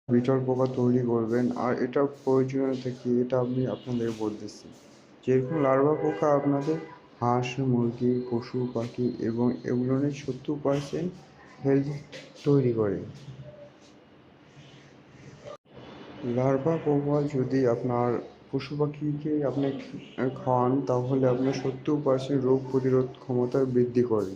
Beetle পোকা তৈরি করবেন। আর এটার প্রয়োজনীয়তা কি এটা আমি আপনাদের বলতেছি। যেরকম লার্ভা পোকা আপনাদের হাঁস, মুরগি, পশু পাখি এবং এগুলোর 70% হেলথ তৈরি করে। লার্ভা পোকা যদি আপনার পশু পাখিকে আপনি খাওয়ান তাহলে আপনার 70% রোগ প্রতিরোধ ক্ষমতা বৃদ্ধি করে।